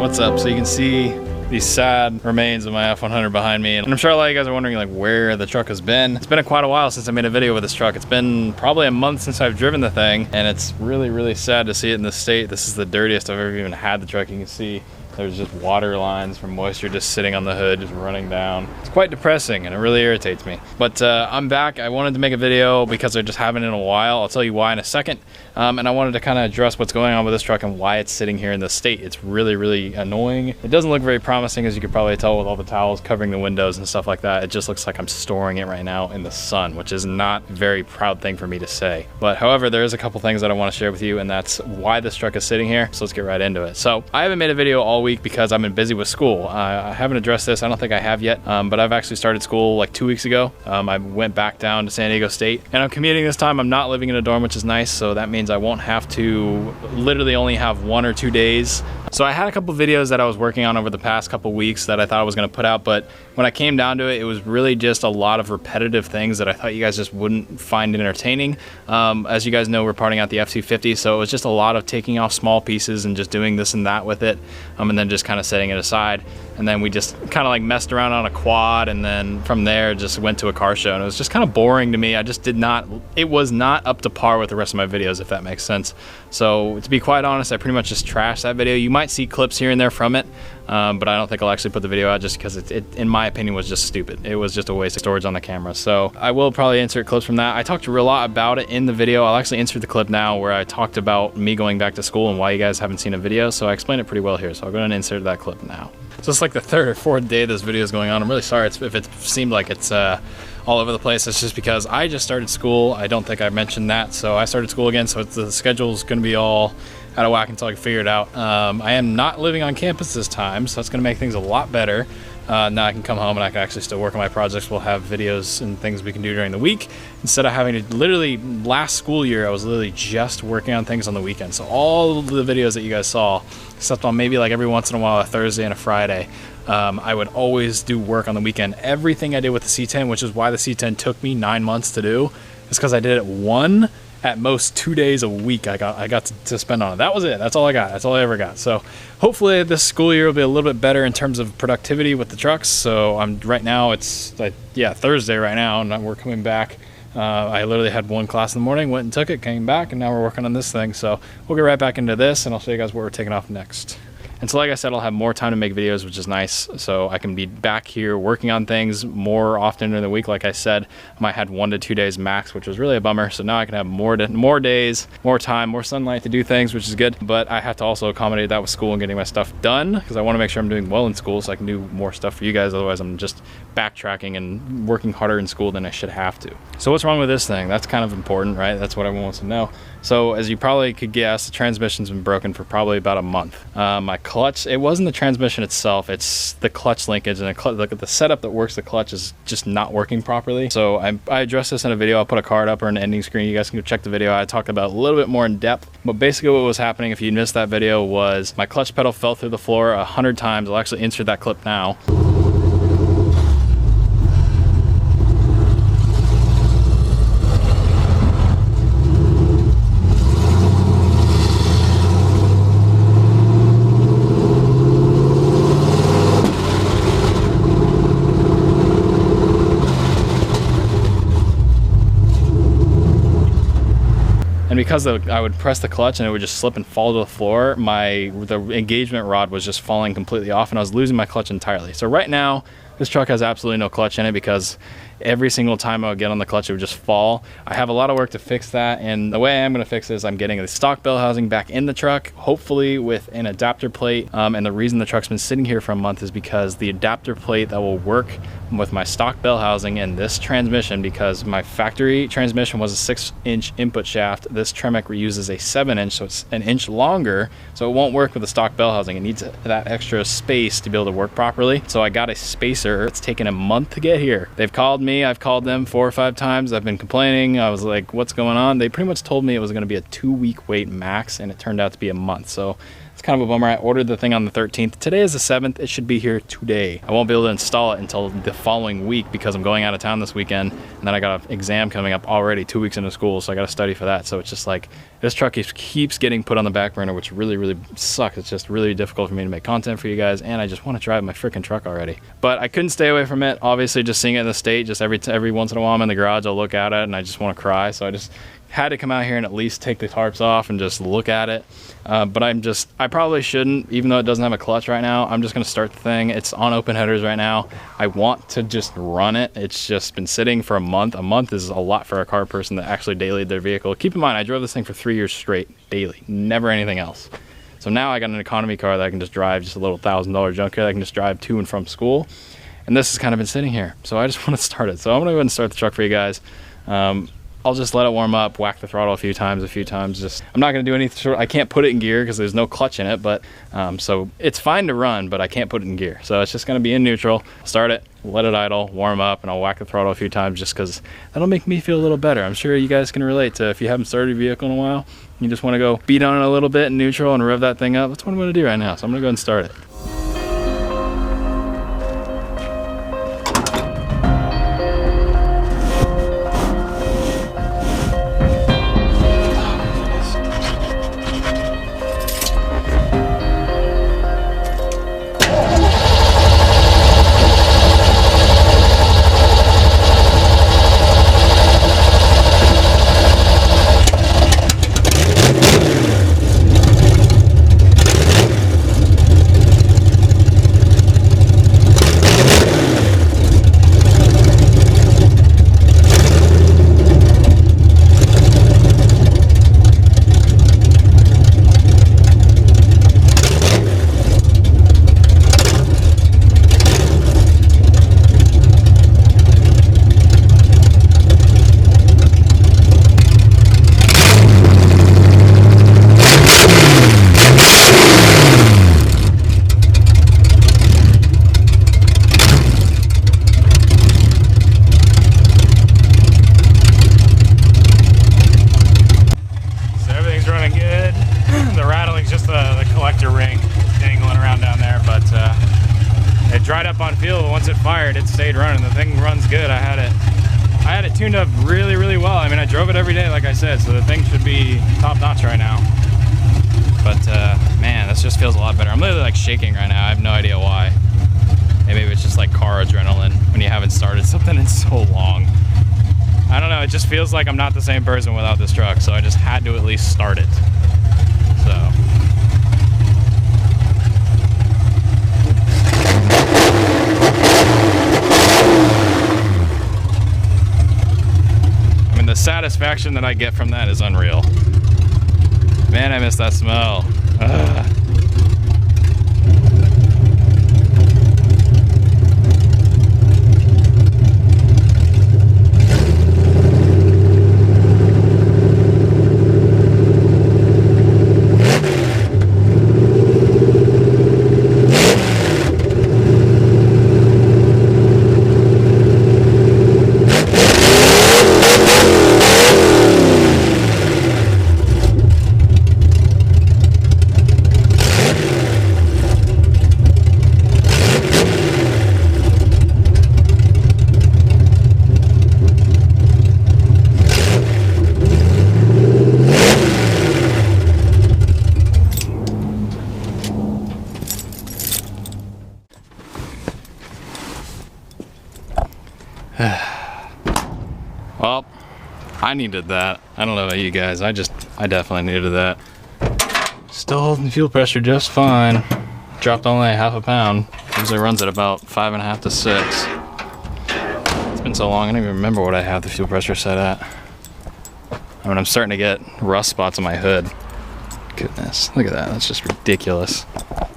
What's up? So you can see these sad remains of my F100 behind me, and I'm sure a lot of you guys are wondering like where the truck has been. It's been quite a while since I made a video with this truck. It's been probably a month since I've driven the thing, and it's really sad to see it in this state. This is the dirtiest I've ever even had the truck. You can see there's just water lines from moisture just sitting on the hood, just running down. It's quite depressing and it really irritates me. But I'm back. I wanted to make a video because I just haven't in a while. I'll tell you why in a second. And I wanted to kind of address what's going on with this truck and why it's sitting here in this state. It's really annoying. It doesn't look very promising, as you could probably tell with all the towels covering the windows and stuff like that. It just looks like I'm storing it right now in the sun, which is not a very proud thing for me to say. But however, there is a couple things that I want to share with you, and that's why this truck is sitting here. So let's get right into it. So I haven't made a video all week because I've been busy with school. I haven't addressed this. I don't think I have yet, but I've actually started school like 2 weeks ago. I went back down to San Diego State, and I'm commuting this time. I'm not living in a dorm, which is nice, so that means I won't have to literally only have 1 or 2 days. So I had a couple videos that I was working on over the past couple weeks that I thought I was going to put out, but when I came down to it, it was really just a lot of repetitive things that I thought you guys just wouldn't find entertaining. As you guys know, we're parting out the F250, so it was just a lot of taking off small pieces and just doing this and that with it, and then just kind of setting it aside. And then we just kind of like messed around on a quad, and then from there just went to a car show, and it was just kind of boring to me. I just it was not up to par with the rest of my videos, if that makes sense. So to be quite honest, I pretty much just trashed that video. You might see clips here and there from it, but I don't think I'll actually put the video out just because it in my opinion was just stupid. It was just a waste of storage on the camera. So I will probably insert clips from that. I talked a lot about it in the video. I'll actually insert the clip now where I talked about me going back to school and why you guys haven't seen a video. So I explained it pretty well here. So I'll go ahead and insert that clip now. So it's like the 3rd or 4th day this video is going on. I'm really sorry if it seemed like it's all over the place. It's just because I just started school. I don't think I mentioned that. So I started school again, so the schedule's going to be all out of whack until I can figure it out. I am not living on campus this time, so that's going to make things a lot better. Now I can come home and I can actually still work on my projects. We'll have videos and things we can do during the week instead of having to literally, last school year I was literally just working on things on the weekend. So all of the videos that you guys saw, except on maybe like every once in a while a Thursday and a Friday, I would always do work on the weekend. Everything I did with the C10, which is why the C10 took me 9 months to do, is because I did it at most 2 days a week I got to spend on it. That was it. That's all I got. That's all I ever got. So hopefully this school year will be a little bit better in terms of productivity with the trucks. So right now it's like, yeah, Thursday right now, and we're coming back. I literally had 1 class in the morning, went and took it, came back, and now we're working on this thing. So we'll get right back into this, and I'll show you guys what we're taking off next. And so like I said, I'll have more time to make videos, which is nice. So I can be back here working on things more often during the week. Like I said, I might have 1 to 2 days max, which was really a bummer. So now I can have more days, more time, more sunlight to do things, which is good. But I have to also accommodate that with school and getting my stuff done, because I want to make sure I'm doing well in school so I can do more stuff for you guys. Otherwise, I'm just backtracking and working harder in school than I should have to. So what's wrong with this thing? That's kind of important, right? That's what everyone wants to know. So as you probably could guess, the transmission's been broken for probably about a month. My clutch, it wasn't the transmission itself, it's the clutch linkage, and the setup that works the clutch is just not working properly. So I addressed this in a video. I'll put a card up or an ending screen. You guys can go check the video. I talked about it a little bit more in depth, but basically what was happening, if you missed that video, was my clutch pedal fell through the floor 100 times. I'll actually insert that clip now. And because I would press the clutch and it would just slip and fall to the floor, the engagement rod was just falling completely off, and I was losing my clutch entirely. So right now, this truck has absolutely no clutch in it because every single time I would get on the clutch, it would just fall. I have a lot of work to fix that, and the way I'm going to fix it is I'm getting the stock bell housing back in the truck, hopefully with an adapter plate. And the reason the truck's been sitting here for a month is because the adapter plate that will work with my stock bell housing and this transmission, because my factory transmission was a 6-inch input shaft, this Tremec uses a 7-inch, so it's an inch longer, so it won't work with the stock bell housing. It needs that extra space to be able to work properly. So I got a spacer. It's taken a month to get here. They've called me, I've called them 4 or 5 times. I've been complaining. I was like, what's going on? They pretty much told me it was going to be a 2-week wait max, and it turned out to be a month. So It's kind of a bummer. I ordered the thing on the 13th. Today is the 7th. It should be here today. I won't be able to install it until the following week because I'm going out of town this weekend, and then I got an exam coming up already 2 weeks into school, so I got to study for that. So it's just like, this truck keeps getting put on the back burner, which really, really sucks. It's just really difficult for me to make content for you guys, and I just want to drive my freaking truck already. But I couldn't stay away from it. Obviously, just seeing it in the state, just every once in a while I'm in the garage, I'll look at it, and I just want to cry. So I just had to come out here and at least take the tarps off and just look at it. But I probably shouldn't, even though it doesn't have a clutch right now. I'm just gonna start the thing. It's on open headers right now. I want to just run it. It's just been sitting for a month. A month is a lot for a car person that actually dailyed their vehicle. Keep in mind, I drove this thing for 3 years straight, daily, never anything else. So now I got an economy car that I can just drive, just a little $1,000 junk car that I can just drive to and from school. And this has kind of been sitting here. So I just want to start it. So I'm gonna go ahead and start the truck for you guys. I'll just let it warm up, whack the throttle a few times. Just, I'm not gonna do anything. I can't put it in gear because there's no clutch in it, but so it's fine to run, but I can't put it in gear. So it's just gonna be in neutral. Start it, let it idle, warm up, and I'll whack the throttle a few times just because that'll make me feel a little better. I'm sure you guys can relate to if you haven't started your vehicle in a while, you just wanna go beat on it a little bit in neutral and rev that thing up. That's what I'm gonna do right now. So I'm gonna go ahead and start it. It stayed running. The thing runs good. I had it tuned up really, really well. I mean, I drove it every day, like I said, so the thing should be top notch right now. But man, this just feels a lot better. I'm literally like shaking right now. I have no idea why. Maybe it's just like car adrenaline when you haven't started something in so long. I don't know. It just feels like I'm not the same person without this truck, so I just had to at least start it. So. The satisfaction that I get from that is unreal. Man, I miss that smell. Ugh. Well, I needed that. I don't know about you guys. I definitely needed that. Still holding fuel pressure just fine. Dropped only half a pound. Usually runs at about 5.5 to 6. It's been so long, I don't even remember what I have the fuel pressure set at. I mean, I'm starting to get rust spots on my hood. Goodness, look at that. That's just ridiculous.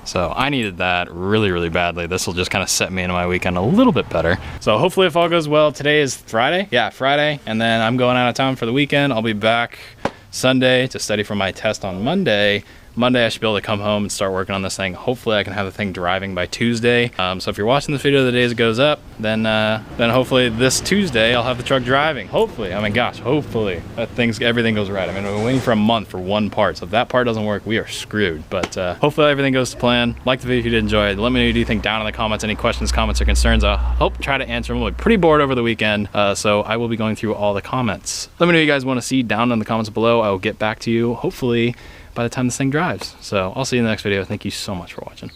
So I needed that really, really badly. This will just kind of set me into my weekend a little bit better. So hopefully if all goes well, today is Friday. Yeah, Friday. And then I'm going out of town for the weekend. I'll be back Sunday to study for my test on Monday. Monday I should be able to come home and start working on this thing. Hopefully I can have the thing driving by Tuesday. So if you're watching this video the days it goes up, then hopefully this Tuesday I'll have the truck driving. Hopefully, I mean, gosh, hopefully everything goes right. I mean, we're waiting for a month for one part, so if that part doesn't work, we are screwed. But hopefully everything goes to plan. Like the video if you did enjoy it. Let me know what you think down in the comments. Any questions, comments, or concerns. I hope to try to answer them. I'm pretty bored over the weekend, so I will be going through all the comments. Let me know what you guys want to see down in the comments below. I will get back to you hopefully by the time this thing drives. So I'll see you in the next video. Thank you so much for watching.